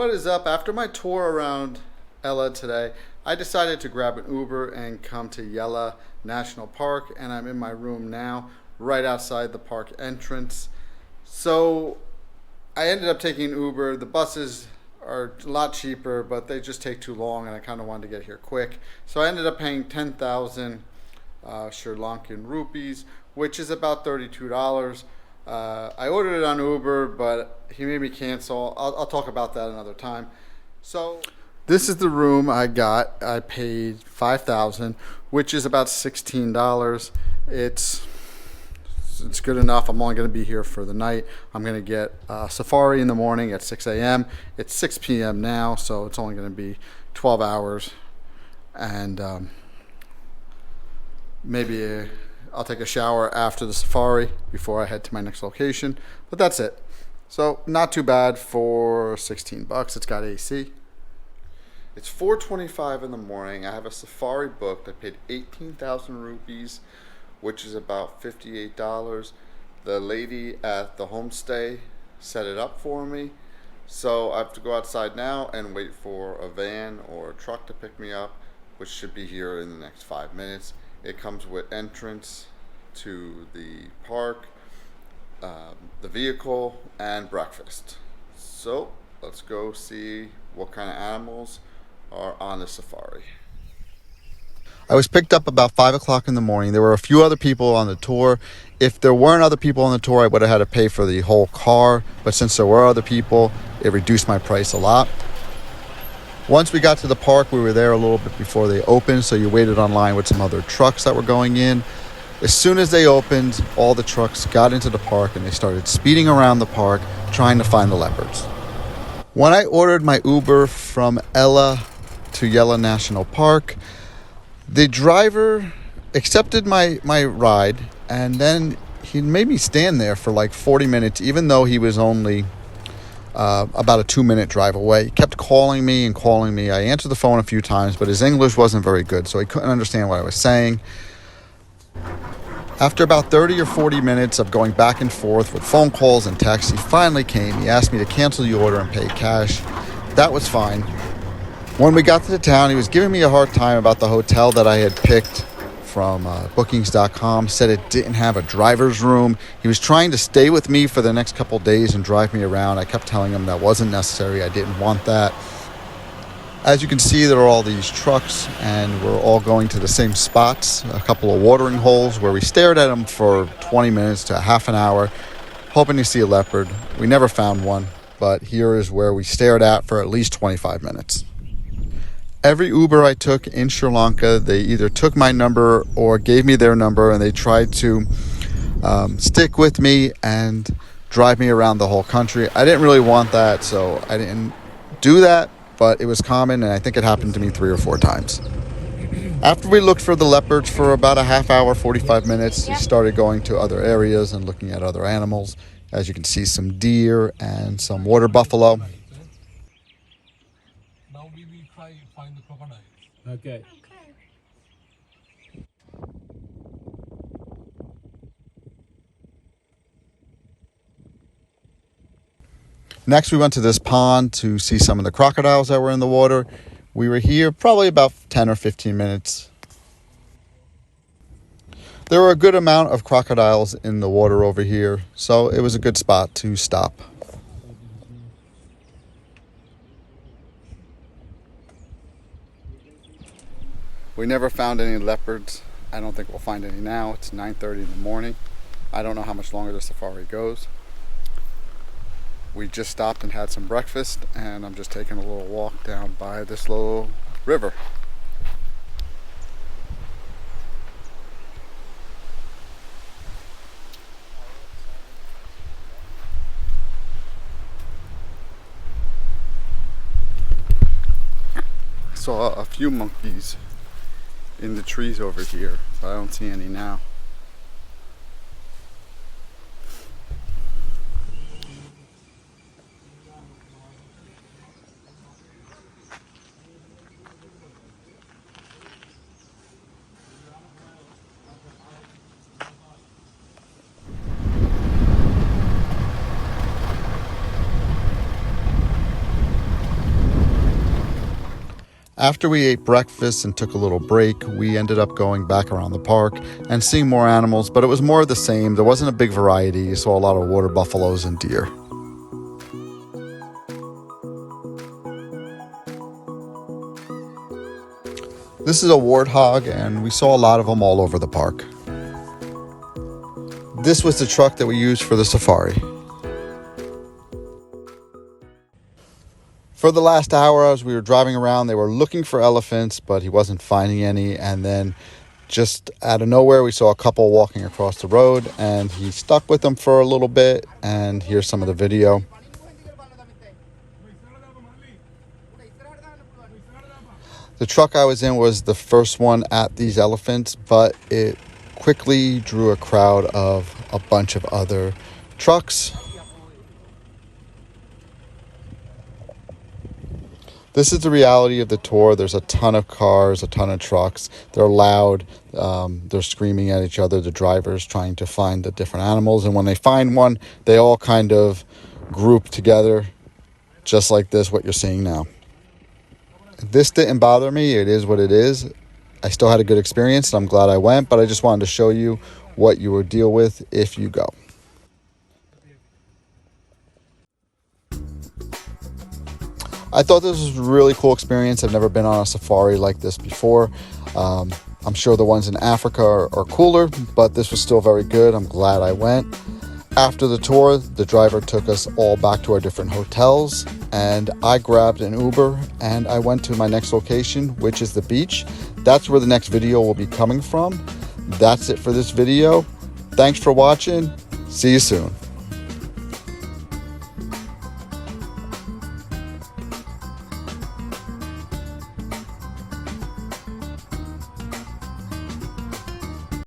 What is up? After my tour around Ella today, I decided to grab an Uber and come to Yala National Park, and I'm in my room now, right outside the park entrance. So I ended up taking an Uber. The buses are a lot cheaper, but they just take too long, and I kind of wanted to get here quick. So I ended up paying 10,000 Sri Lankan rupees, which is about $32. I ordered it on Uber, but he made me cancel. I'll talk about that another time. So this is the room I got. I paid 5,000, which is about $16. It's good enough. I'm only going to be here for the night. I'm going to get safari in the morning at 6 a.m. It's 6 p.m. now, so it's only going to be 12 hours. And maybe I'll take a shower after the safari before I head to my next location. But that's it. So not too bad for 16 bucks. It's got AC. It's 4:25 in the morning. I have a safari booked. I paid 18,000 rupees, which is about $58. The lady at the homestay set it up for me. So I have to go outside now and wait for a van or a truck to pick me up, which should be here in the next 5 minutes. It comes with entrance to the park, the vehicle, and breakfast. So let's go see what kind of animals are on the safari. I was picked up about 5 o'clock in the morning. There were a few other people on the tour. If there weren't other people on the tour, I would have had to pay for the whole car. But since there were other people, it reduced my price a lot. Once we got to the park, we were there a little bit before they opened, so you waited online with some other trucks that were going in. As soon as they opened, all the trucks got into the park and they started speeding around the park trying to find the leopards. When I ordered my Uber from Ella to Yala National Park, the driver accepted my ride, and then he made me stand there for like 40 minutes, even though he was only about a 2-minute drive away. He kept calling me and calling me. I answered the phone a few times, but his English wasn't very good, so he couldn't understand what I was saying. After about 30 or 40 minutes of going back and forth with phone calls and texts, he finally came. He asked me to cancel the order and pay cash. That was fine. When we got to the town, he was giving me a hard time about the hotel that I had picked from bookings.com, said it didn't have a driver's room. He was trying to stay with me for the next couple days and drive me around. I kept telling him that wasn't necessary. I didn't want that. As you can see, there are all these trucks, and we're all going to the same spots, a couple of watering holes where we stared at them for 20 minutes to a half an hour, hoping to see a leopard. We never found one, but here is where we stared at for at least 25 minutes. Every Uber I took in Sri Lanka, they either took my number or gave me their number, and they tried to stick with me and drive me around the whole country. I didn't really want that, so I didn't do that, but it was common, and I think it happened to me 3 or 4 times. After we looked for the leopards for about a half hour, 45 minutes, we started going to other areas and looking at other animals. As you can see, some deer and some water buffalo. Now we will try find the crocodile. Okay. Next, we went to this pond to see some of the crocodiles that were in the water. We were here probably about 10 or 15 minutes. There were a good amount of crocodiles in the water over here, so it was a good spot to stop. We never found any leopards. I don't think we'll find any now. It's 9:30 in the morning. I don't know how much longer the safari goes. We just stopped and had some breakfast, and I'm just taking a little walk down by this little river. I saw a few monkeys in the trees over here, but I don't see any now. After we ate breakfast and took a little break, we ended up going back around the park and seeing more animals, but it was more of the same. There wasn't a big variety. You saw a lot of water buffaloes and deer. This is a warthog, and we saw a lot of them all over the park. This was the truck that we used for the safari. For the last hour, as we were driving around, they were looking for elephants, but he wasn't finding any. And then just out of nowhere, we saw a couple walking across the road, and he stuck with them for a little bit. And here's some of the video. The truck I was in was the first one at these elephants, but it quickly drew a crowd of a bunch of other trucks. This is the reality of the tour. There's a ton of cars, a ton of trucks. They're loud. They're screaming at each other, the drivers trying to find the different animals. And when they find one, they all kind of group together, just like this, what you're seeing now. This didn't bother me. It is what it is. I still had a good experience, and I'm glad I went, but I just wanted to show you what you would deal with if you go. I thought this was a really cool experience. I've never been on a safari like this before. I'm sure the ones in Africa are cooler, but this was still very good. I'm glad I went. After the tour, the driver took us all back to our different hotels, and I grabbed an Uber and I went to my next location, which is the beach. That's where the next video will be coming from. That's it for this video. Thanks for watching. See you soon.